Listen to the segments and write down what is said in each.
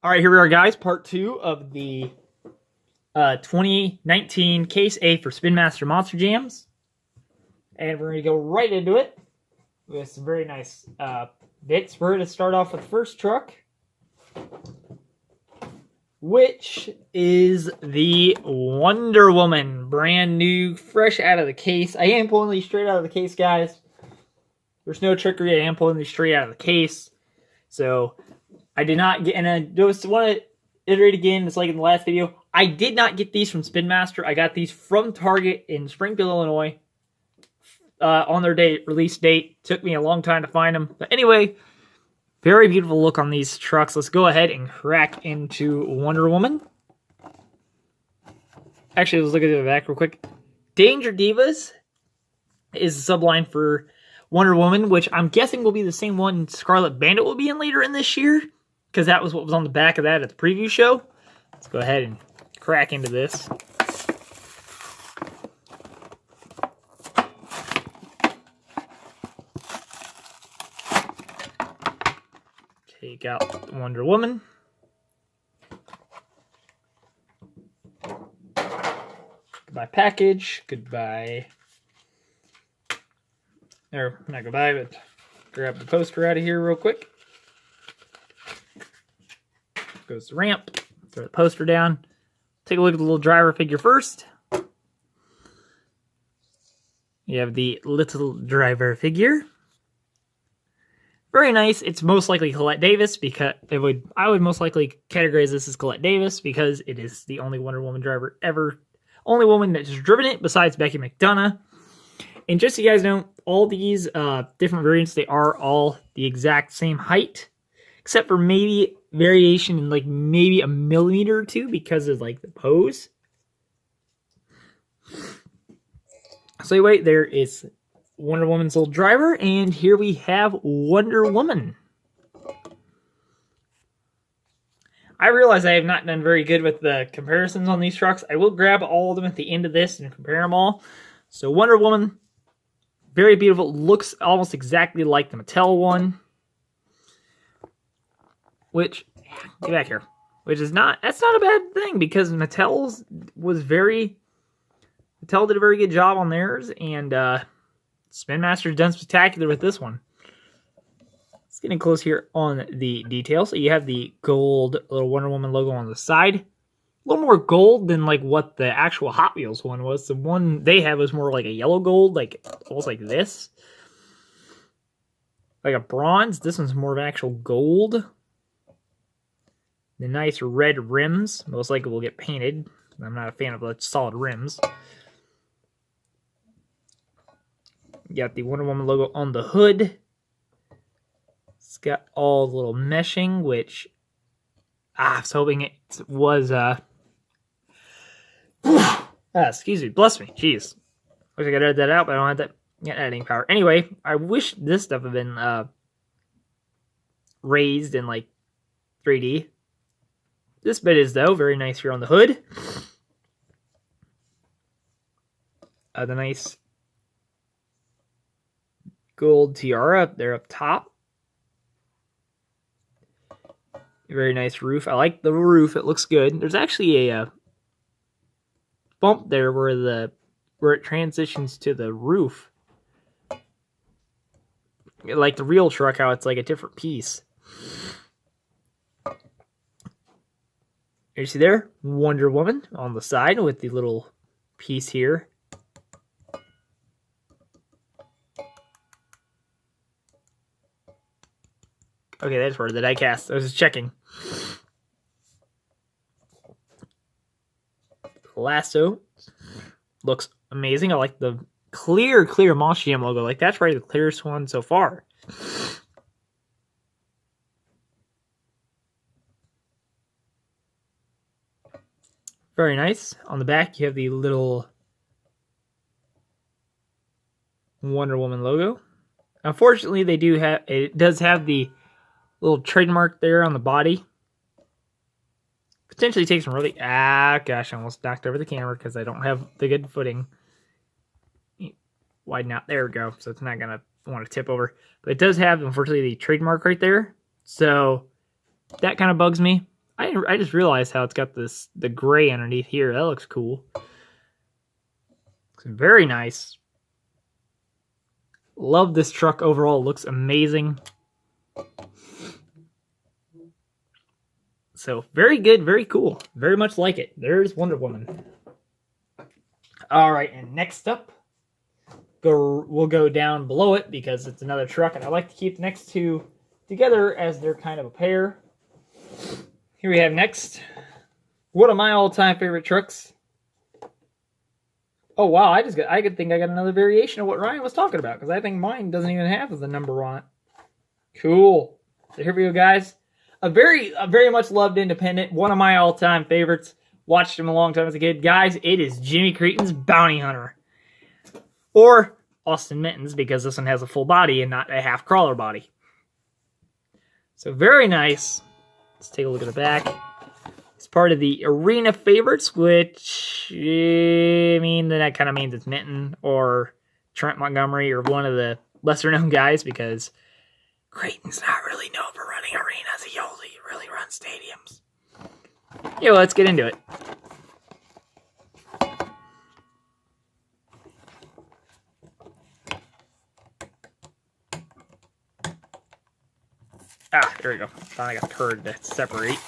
All right, here we are, guys. Part 2 of the 2019 Case A for Spin Master Monster Jams. And we're going to go right into it with some very nice bits. We're going to start off with the first truck, which is the Wonder Woman. Brand new, fresh out of the case. I am pulling these straight out of the case, guys. There's no trickery. I am pulling these straight out of the case. So I did not get, and I just want to iterate again, it's like in the last video, I did not get these from Spin Master. I got these from Target in Springfield, Illinois, on their release date. Took me a long time to find them. But anyway, very beautiful look on these trucks. Let's go ahead and crack into Wonder Woman. Actually, let's look at the back real quick. Danger Divas is the subline for Wonder Woman, which I'm guessing will be the same one Scarlet Bandit will be in later in this year, because that was what was on the back of that at the preview show. Let's go ahead and crack into this. Take out Wonder Woman. Goodbye package. Goodbye. Or not goodbye, but grab the poster out of here real quick. Goes the ramp. Throw the poster down. Take a look at the little driver figure first. You have the little driver figure. Very nice. It's most likely Colette Davis, because I would most likely categorize this as Colette Davis because it is the only Wonder Woman driver ever. Only woman that's driven it besides Becky McDonough. And just so you guys know, all these different variants, they are all the exact same height, except for maybe variation in like maybe a millimeter or two because of like the pose. So anyway, there is Wonder Woman's little driver, and here we have Wonder Woman. I realize I have not done very good with the comparisons on these trucks. I will grab all of them at the end of this and compare them all. So Wonder Woman, very beautiful, looks almost exactly like the Mattel one. Which, get back here. That's not a bad thing, because Mattel did a very good job on theirs, and Spin Master's done spectacular with this one. It's getting close here on the details. So you have the gold little Wonder Woman logo on the side. A little more gold than like what the actual Hot Wheels one was. The one they had was more like a yellow gold, like almost like this. Like a bronze. This one's more of an actual gold. The nice red rims. Most likely will get painted. I'm not a fan of the solid rims. You got the Wonder Woman logo on the hood. It's got all the little meshing, which I was hoping it was excuse me, bless me, jeez. Wish I could edit that out, but I don't have that editing power. Anyway, I wish this stuff had been raised in like 3D. This bit is, though, very nice here on the hood. The nice gold tiara up there up top. Very nice roof. I like the roof. It looks good. There's actually a bump there where it transitions to the roof. Like the real truck, how it's like a different piece. You see there, Wonder Woman on the side with the little piece here. Okay, that's for the diecast. I was just checking. Lasso looks amazing. I like the clear Monster Jam logo. Like, that's probably the clearest one so far. Very nice. On the back, you have the little Wonder Woman logo. Unfortunately, it does have the little trademark there on the body. Potentially takes some really... gosh, I almost knocked over the camera because I don't have the good footing. Widen out. There we go. So it's not going to want to tip over. But it does have, unfortunately, the trademark right there. So that kind of bugs me. I just realized how it's got the gray underneath here. That looks cool. Looks very nice. Love this truck overall. Looks amazing. So very good, very cool. Very much like it. There's Wonder Woman. All right, and next up, we'll go down below it because it's another truck, and I like to keep the next two together as they're kind of a pair. Here we have next one of my all-time favorite trucks. Oh wow, I think I got another variation of what Ryan was talking about because I think mine doesn't even have the number on it. Cool. So here we go, guys. A very much loved independent, one of my all-time favorites. Watched him a long time as a kid. Guys, it is Jimmy Creton's Bounty Hunter. Or Austin Mittens, because this one has a full body and not a half crawler body. So very nice. Let's take a look at the back. It's part of the Arena Favorites, which, I mean, that kind of means it's Minton or Trent Montgomery or one of the lesser-known guys, because Creton's not really known for running arenas. He only really runs stadiums. Yeah, well, let's get into it. Ah, there we go. Finally got the curd to separate.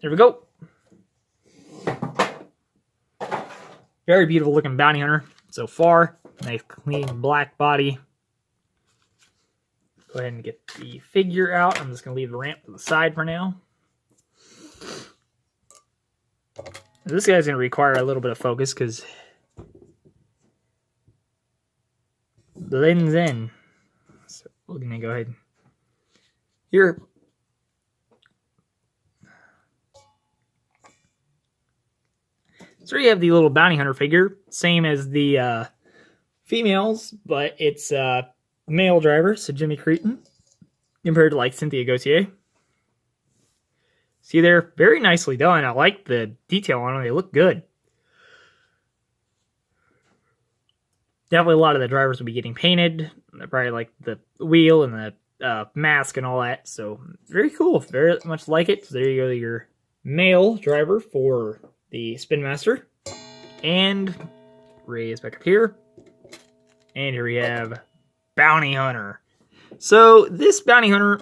There we go. Very beautiful looking bounty hunter so far. Nice clean black body. Go ahead and get the figure out. I'm just going to leave the ramp to the side for now. This guy's going to require a little bit of focus because blends in. So we're going to go ahead. Here. So you have the little bounty hunter figure. Same as the females, but it's male driver, so Jimmy Creton, compared to like Cynthia Gauthier. See, they're very nicely done. I like the detail on them. They look good. Definitely a lot of the drivers will be getting painted. Probably like the wheel and the mask and all that. So very cool. Very much like it. So there you go, your male driver for the Spin Master. And raise back up here. And here we have Bounty Hunter. So this Bounty Hunter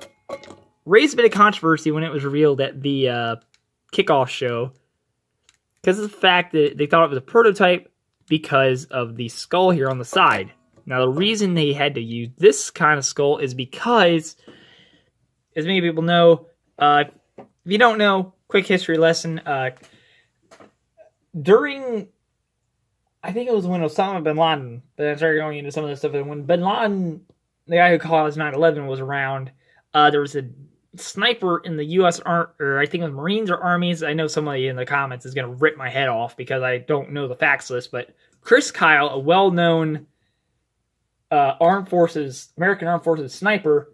raised a bit of controversy when it was revealed at the kickoff show because of the fact that they thought it was a prototype because of the skull here on the side. Now the reason they had to use this kind of skull is because, as many people know, if you don't know, quick history lesson, during, I think it was when Osama bin Laden, but I started going into some of this stuff, and when bin Laden, the guy who caused 9/11, was around, there was a sniper in the U.S. or I think it was Marines or Armies. I know somebody in the comments is going to rip my head off because I don't know the facts list, but Chris Kyle, a well-known American Armed Forces sniper,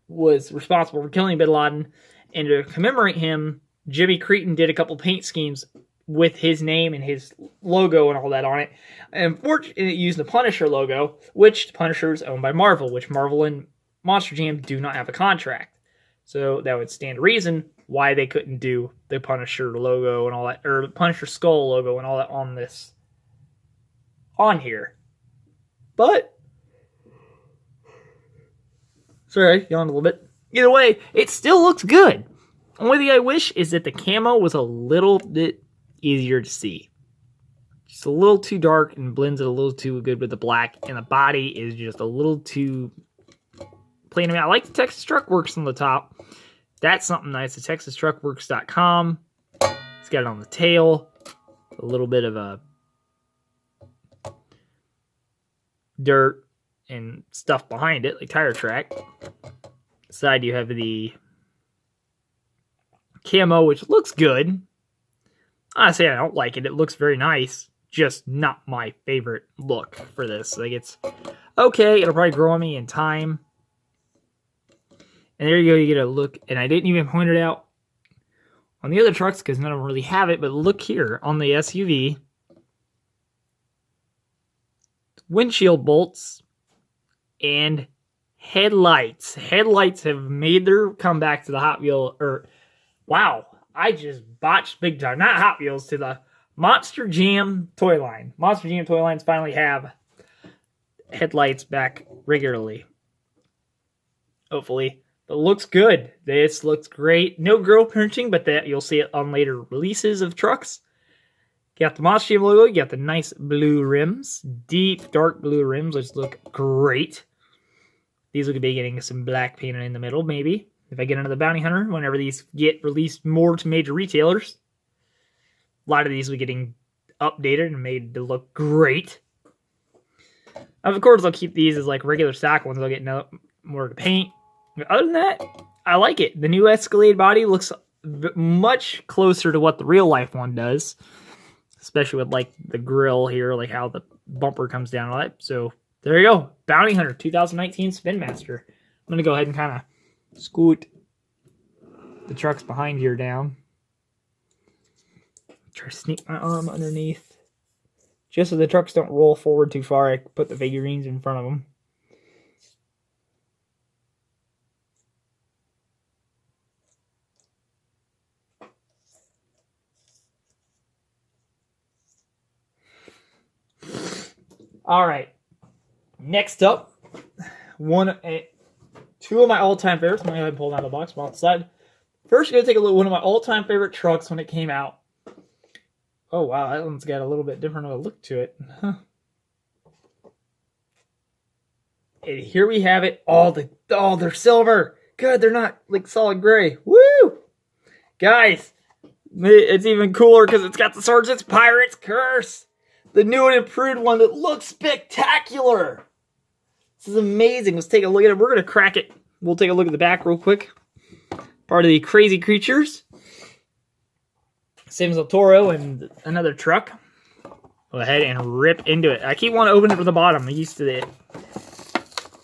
was responsible for killing bin Laden, and to commemorate him, Jimmy Creton did a couple paint schemes with his name and his logo and all that on it. And unfortunately, it used the Punisher logo, which the Punisher is owned by Marvel, which Marvel and Monster Jam do not have a contract. So that would stand to reason why they couldn't do the Punisher logo and all that, or the Punisher skull logo and all that on this, on here. But, sorry, yawned a little bit. Either way, it still looks good. Only thing I wish is that the camo was a little bit easier to see. Just a little too dark and blends it a little too good with the black, and the body is just a little too plain to me. I like the Texas Truck Works on the top. That's something nice. The TexasTruckWorks.com. It's got it on the tail. A little bit of a dirt and stuff behind it, like tire track. Side you have the camo, which looks good. Honestly, I don't like it. It looks very nice. Just not my favorite look for this. Like, it's okay. It'll probably grow on me in time. And there you go. You get a look. And I didn't even point it out on the other trucks because none of them really have it. But look here on the SUV. Windshield bolts and headlights. Headlights have made their comeback to the Hot Wheel, wow, I just botched big time. Not Hot Wheels, to the Monster Jam toy line. Monster Jam toy lines finally have headlights back regularly. Hopefully. But looks good. This looks great. No girl pinching, but that you'll see it on later releases of trucks. You got the Monster Jam logo. You got the nice blue rims. Deep, dark blue rims, which look great. These will be getting some black painted in the middle, maybe. If I get into the Bounty Hunter, whenever these get released more to major retailers. A lot of these will be getting updated and made to look great. Of course, I'll keep these as like regular stock ones. I'll get more to paint. But other than that, I like it. The new Escalade body looks much closer to what the real life one does. Especially with like the grill here, like how the bumper comes down on it. So there you go. Bounty Hunter 2019 Spin Master. I'm going to go ahead and kind of scoot the trucks behind here down. Try to sneak my arm underneath. Just so the trucks don't roll forward too far, I put the figurines in front of them. All right. Next up, two of my all-time favorites. I'm going to go ahead and pull them out of the box from off the side. First, we're going to take a look at one of my all-time favorite trucks when it came out. Oh, wow. That one's got a little bit different of a look to it. Huh. And here we have it. They're silver. Good. They're not like solid gray. Woo! Guys, it's even cooler because it's got the Sergeant's Pirate's Curse. The new and improved one that looks spectacular. This is amazing. Let's take a look at it. We're going to crack it. We'll take a look at the back real quick. Part of the Crazy Creatures. Same as El Toro and another truck. Go ahead and rip into it. I keep wanting to open it from the bottom. I'm used to the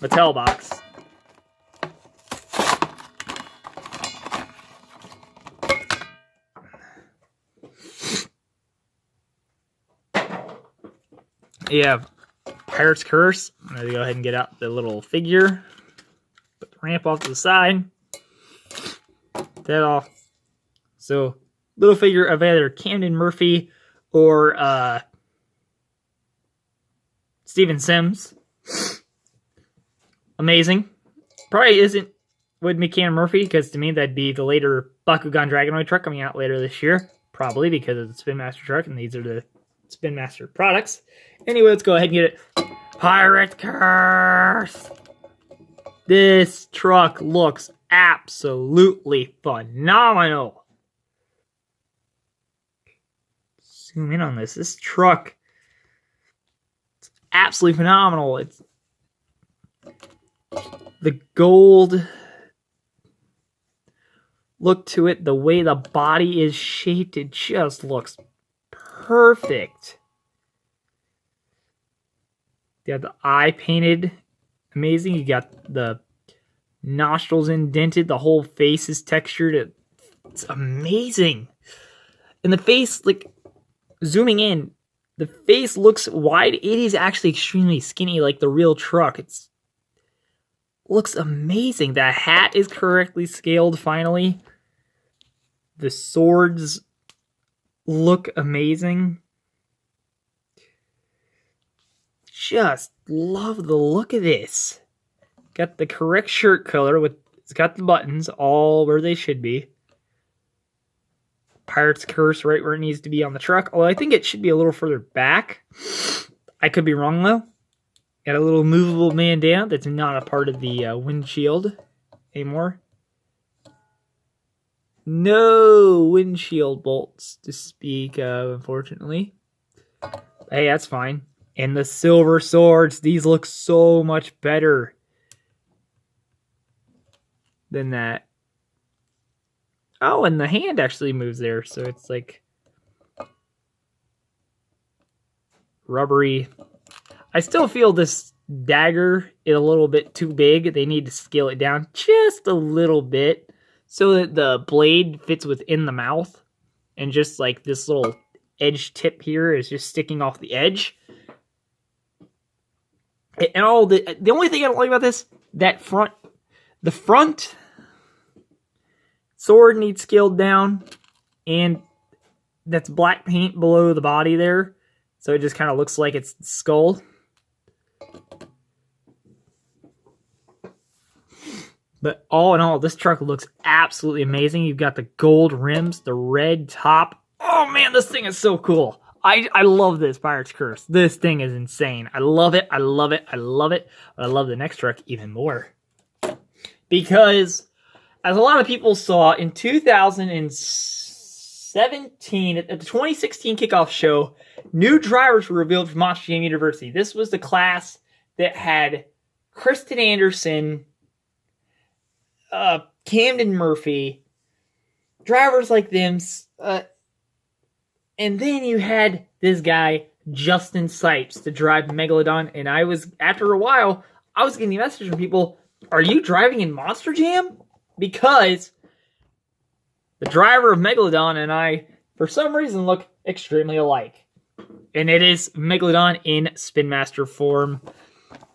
Mattel box. You have Pirate's Curse. I'm going to go ahead and get out the little figure. Put the ramp off to the side. That off. So, little figure of either Camden Murphy or Steven Sims. Amazing. Probably wouldn't be Camden Murphy, because to me that'd be the later Bakugan Dragonoid truck coming out later this year. Probably because of the Spin Master truck, and these are the Spin Master products. Anyway, let's go ahead and get it. Pirate Curse! This truck looks absolutely phenomenal. Zoom in on this. This truck is absolutely phenomenal. It's the gold look to it, the way the body is shaped, it just looks perfect. You got the eye painted, amazing. You got the nostrils indented, the whole face is textured. It's amazing. And the face, like, zooming in, the face looks wide. It is actually extremely skinny, like the real truck. Looks amazing. That hat is correctly scaled finally. The swords look amazing. Just love the look of this. Got the correct shirt color with it's got the buttons all where they should be. Pirate's Curse right where it needs to be on the truck. Although I think it should be a little further back. I could be wrong though. Got a little movable bandana that's not a part of the windshield anymore. No windshield bolts to speak of, unfortunately. Hey, that's fine. And the silver swords, these look so much better than that. Oh, and the hand actually moves there, so it's like rubbery. I still feel this dagger is a little bit too big. They need to scale it down just a little bit so that the blade fits within the mouth. And just like this little edge tip here is just sticking off the edge. And all the only thing I don't like about this, the front sword needs scaled down, and that's black paint below the body there, so it just kind of looks like it's the skull. But all in all, this truck looks absolutely amazing. You've got the gold rims, the red top. Oh man, this thing is so cool. I love this Pirate's Curse. This thing is insane. I love it. I love it. I love it. But I love the next truck even more. Because, as a lot of people saw, in 2017, at the 2016 kickoff show, new drivers were revealed for Monster Jam University. This was the class that had Kristen Anderson, Camden Murphy, drivers like them, and then you had this guy, Justin Sipes, to drive Megalodon, and after a while, I was getting messages from people, are you driving in Monster Jam? Because the driver of Megalodon and I, for some reason, look extremely alike. And it is Megalodon in Spin Master form.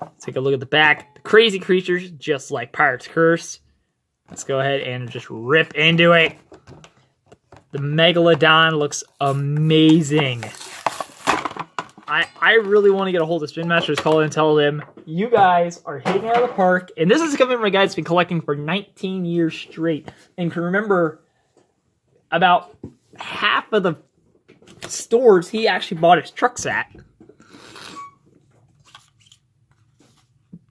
Let's take a look at the back. The crazy creatures, just like Pirate's Curse. Let's go ahead and just rip into it. The Megalodon looks amazing. I really want to get a hold of Spin Master's call and tell them, you guys are hitting it out of the park. And this is coming from a guy that's been collecting for 19 years straight. And can remember about half of the stores he actually bought his trucks at.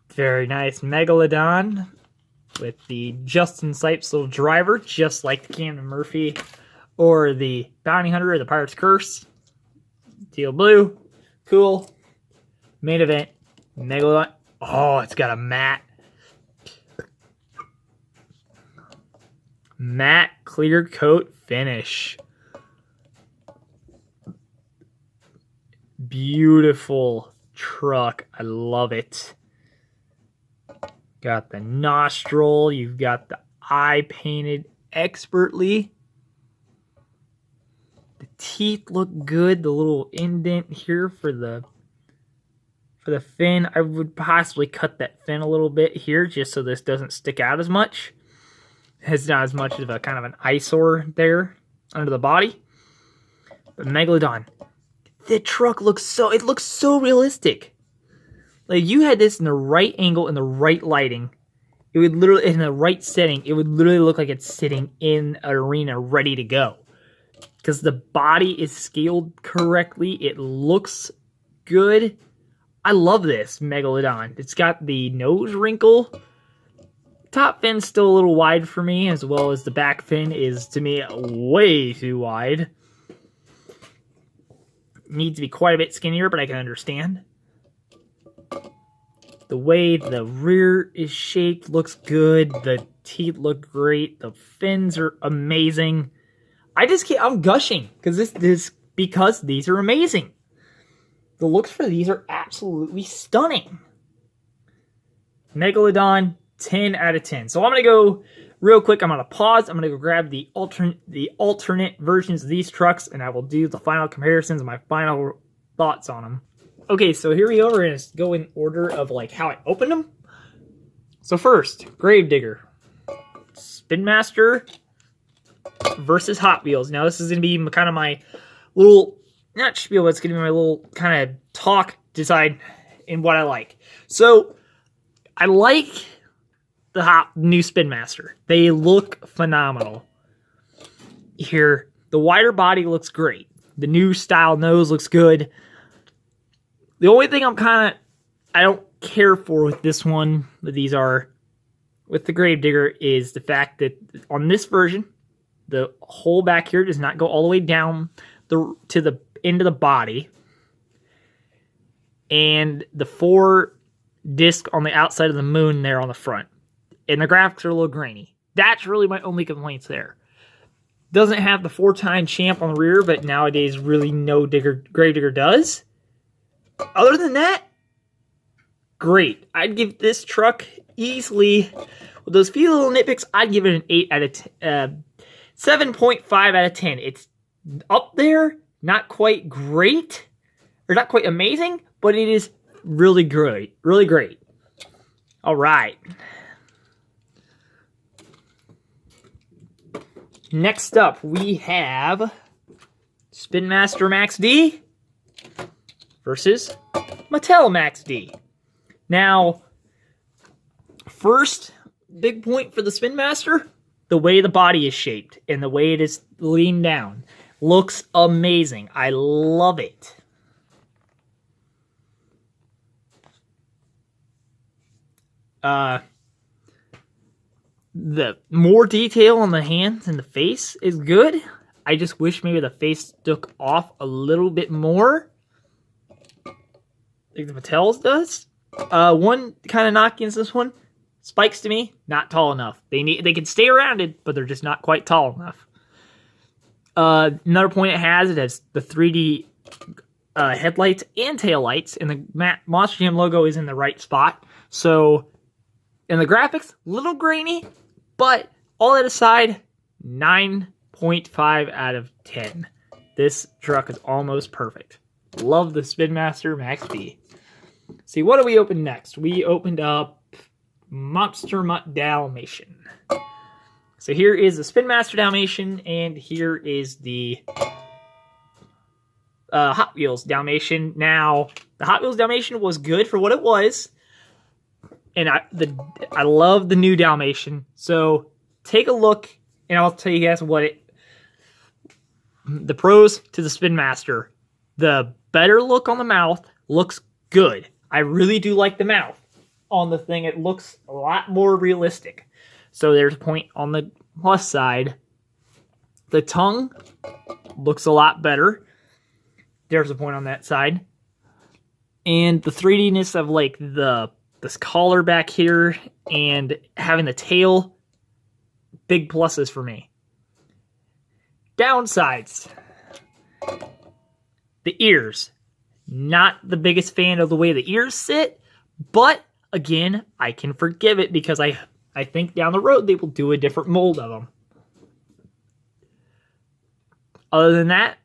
Very nice Megalodon with the Justin Sipes little driver, just like the Camden Murphy or the Bounty Hunter or the Pirate's Curse. Teal blue. Cool. Main event. Megalodon. Oh, it's got a matte clear coat finish. Beautiful truck. I love it. Got the nostril. You've got the eye painted expertly. The teeth look good. The little indent here for the fin. I would possibly cut that fin a little bit here just so this doesn't stick out as much. It's not as much of a kind of an eyesore there under the body. But Megalodon, the truck looks so realistic. Like, you had this in the right angle and the right lighting. It would literally, in the right setting, it would literally look like it's sitting in an arena ready to go. Because the body is scaled correctly. It looks good. I love this Megalodon. It's got the nose wrinkle. Top fin's still a little wide for me, as well as the back fin is, to me, way too wide. Needs to be quite a bit skinnier, but I can understand. The way the rear is shaped looks good. The teeth look great. The fins are amazing. I'm gushing because because these are amazing. The looks for these are absolutely stunning. Megalodon, 10 out of 10. So I'm going to go real quick. I'm going to pause. I'm going to go grab the alternate versions of these trucks, and I will do the final comparisons and my final thoughts on them. Okay, so here we are, and let's go in order of like how I opened them. So first, Gravedigger, Spin Master versus Hot Wheels. Now this is going to be kind of my little, not spiel, but it's going to be my little kind of talk, decide in what I like. So I like the new Spin Master. They look phenomenal. Here, the wider body looks great. The new style nose looks good. The only thing I don't care for with this one, with the Gravedigger, is the fact that on this version, the hole back here does not go all the way down to the end of the body. And the 4 disc on the outside of the moon there on the front. And the graphics are a little grainy. That's really my only complaints there. Doesn't have the 4-time champ on the rear, but nowadays really no Gravedigger does. Other than that, great. I'd give this truck easily, with those few little nitpicks, I'd give it an 8 out of 10, 7.5 out of 10. It's up there, not quite great, or not quite amazing, but it is really great, really great. All right. Next up, we have Spin Master Max D versus Mattel Max D. Now, first big point for the Spin Master, the way the body is shaped and the way it is leaned down. Looks amazing. I love it. The more detail on the hands and the face is good. I just wish maybe the face took off a little bit more, like the Mattel's does. One kind of knock against this one, spikes to me, not tall enough. They can stay rounded, but they're just not quite tall enough. Another point it has the 3D headlights and taillights, and the Monster Jam logo is in the right spot. So, in the graphics, a little grainy, but all that aside, 9.5 out of 10. This truck is almost perfect. Love the Spin Master Max D. See, what do we open next? We opened up Monster Mutt Dalmatian. So here is the Spin Master Dalmatian, and here is the Hot Wheels Dalmatian. Now, the Hot Wheels Dalmatian was good for what it was, and I love the new Dalmatian. So take a look, and I'll tell you guys the pros to the Spin Master. The better look on the mouth looks good. I really do like the mouth on the thing. It looks a lot more realistic. So there's a point on the plus side. The tongue looks a lot better. There's a point on that side. And the 3D-ness of like this collar back here and having the tail, big pluses for me. Downsides. The ears. Not the biggest fan of the way the ears sit, but again, I can forgive it because I think down the road they will do a different mold of them. Other than that,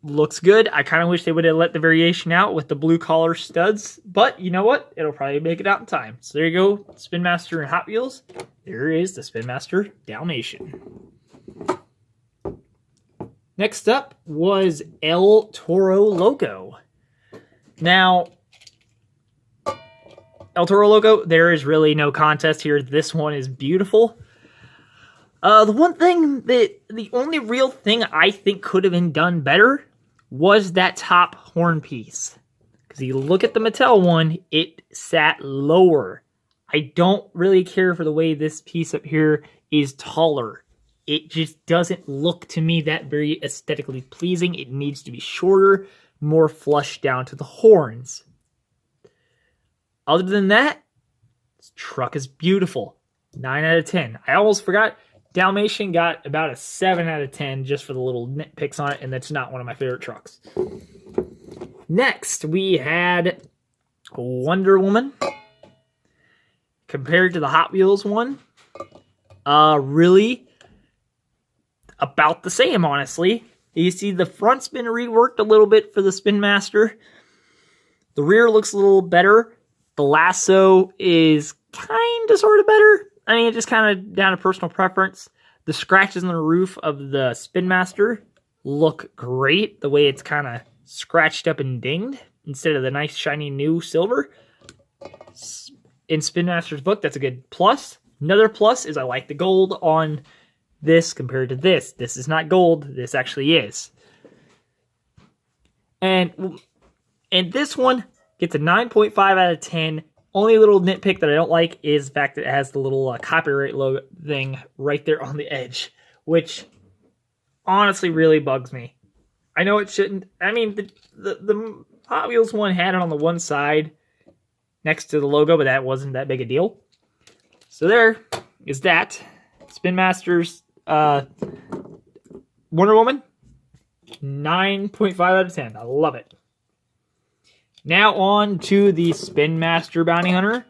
looks good. I kind of wish they would have let the variation out with the blue collar studs, but you know what? It'll probably make it out in time. So there you go, Spin Master and Hot Wheels. There is the Spin Master Dalmatian. Next up was El Toro Loco. Now, El Toro Loco, there is really no contest here. This one is beautiful. The only real thing I think could have been done better was that top horn piece. Because you look at the Mattel one, it sat lower. I don't really care for the way this piece up here is taller. It just doesn't look to me that very aesthetically pleasing. It needs to be shorter, more flush down to the horns. Other than that, this truck is beautiful. 9 out of 10. I almost forgot, Dalmatian got about a 7 out of 10 just for the little nitpicks on it, and that's not one of my favorite trucks. Next, we had Wonder Woman. Compared to the Hot Wheels one, really about the same, honestly. You see the front's been reworked a little bit for the Spin Master. The rear looks a little better. The lasso is kind of sort of better. I mean, it's just kind of down to personal preference. The scratches on the roof of the Spin Master look great. The way it's kind of scratched up and dinged instead of the nice shiny new silver. In Spin Master's book, that's a good plus. Another plus is I like the gold on this compared to this. This is not gold. This actually is. And this one gets a 9.5 out of 10. Only little nitpick that I don't like is the fact that it has the little copyright logo thing right there on the edge, which honestly really bugs me. I know it shouldn't. I mean, the Hot Wheels one had it on the one side next to the logo, but that wasn't that big a deal. So there is that. Spin Master's Wonder Woman, 9.5 out of 10. I love it. Now on to the Spin Master Bounty Hunter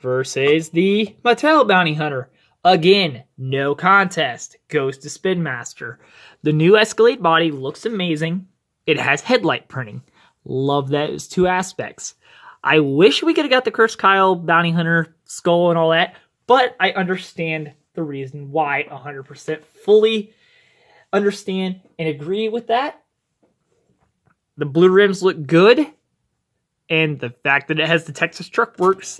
versus the Mattel Bounty Hunter. Again, no contest. Goes to Spin Master. The new Escalade body looks amazing. It has headlight printing. Love those two aspects. I wish we could have got the Cursed Kyle, Bounty Hunter, Skull, and all that, but I understand the reason why 100%. Fully understand and agree with that. The blue rims look good, and the fact that it has the Texas Truck Works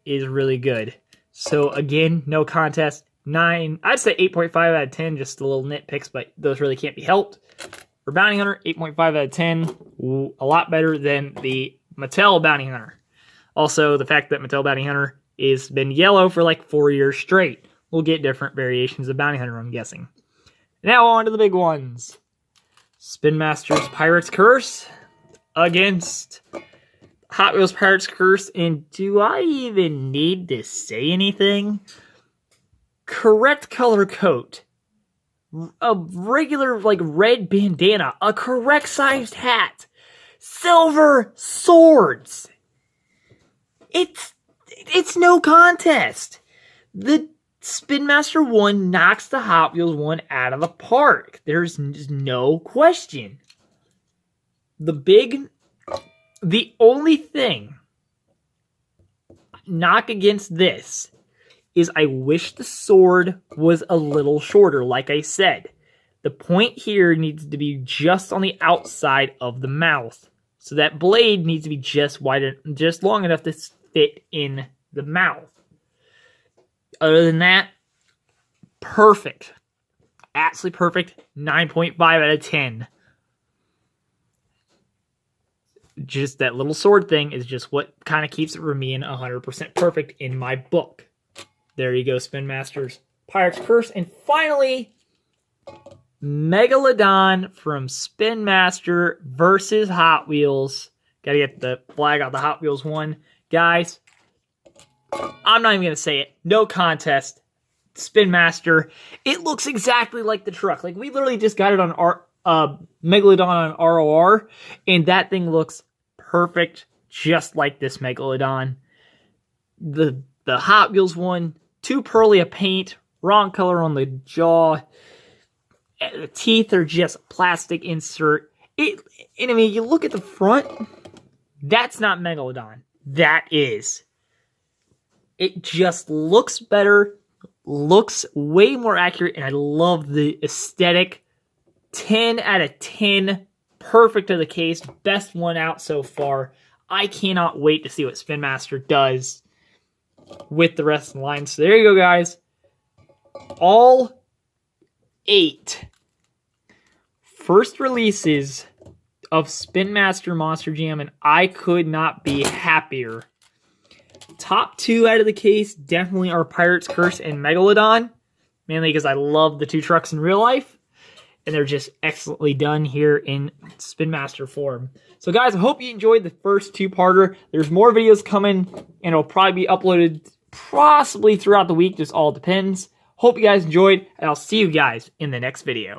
is really good. So again, no contest. 9, I'd say 8.5 out of 10, just a little nitpicks, but those really can't be helped. For Bounty Hunter, 8.5 out of 10, a lot better than the Mattel Bounty Hunter. Also, the fact that Mattel Bounty Hunter has been yellow for like 4 years straight. We'll get different variations of Bounty Hunter, I'm guessing. Now on to the big ones. Spin Master's Pirate's Curse against Hot Wheels Pirate's Curse. And do I even need to say anything? Correct color coat. A regular, like, red bandana. A correct sized hat. Silver swords. It's no contest. The Spin Master 1 knocks the Hot Wheels 1 out of the park. There's no question. The only thing knock against this is I wish the sword was a little shorter, like I said. The point here needs to be just on the outside of the mouth. So that blade needs to be just wide, just long enough to fit in the mouth. Other than that, perfect. Absolutely perfect. 9.5 out of 10. Just that little sword thing is just what kind of keeps it from being 100% perfect in my book. There you go, Spin Masters. Pirate's Curse. And finally, Megalodon from Spin Master versus Hot Wheels. Gotta get the flag out the Hot Wheels one. Guys, I'm not even going to say it. No contest. Spin Master. It looks exactly like the truck. Like, we literally just got it on our Megalodon on ROR, and that thing looks perfect, just like this Megalodon. The Hot Wheels one, too pearly a paint, wrong color on the jaw. The teeth are just plastic insert. And I mean, you look at the front, that's not Megalodon. That is. It just looks better, looks way more accurate, and I love the aesthetic. 10 out of 10. Perfect to the case. Best one out so far. I cannot wait to see what Spin Master does with the rest of the line. So there you go, guys. All 8 first releases of Spin Master Monster Jam, and I could not be happier. Top 2 out of the case definitely are Pirate's Curse and Megalodon, mainly because I love the 2 trucks in real life, and they're just excellently done here in Spin Master form. So guys, I hope you enjoyed the first 2-parter. There's more videos coming, and it'll probably be uploaded possibly throughout the week, just all depends. Hope you guys enjoyed, and I'll see you guys in the next video.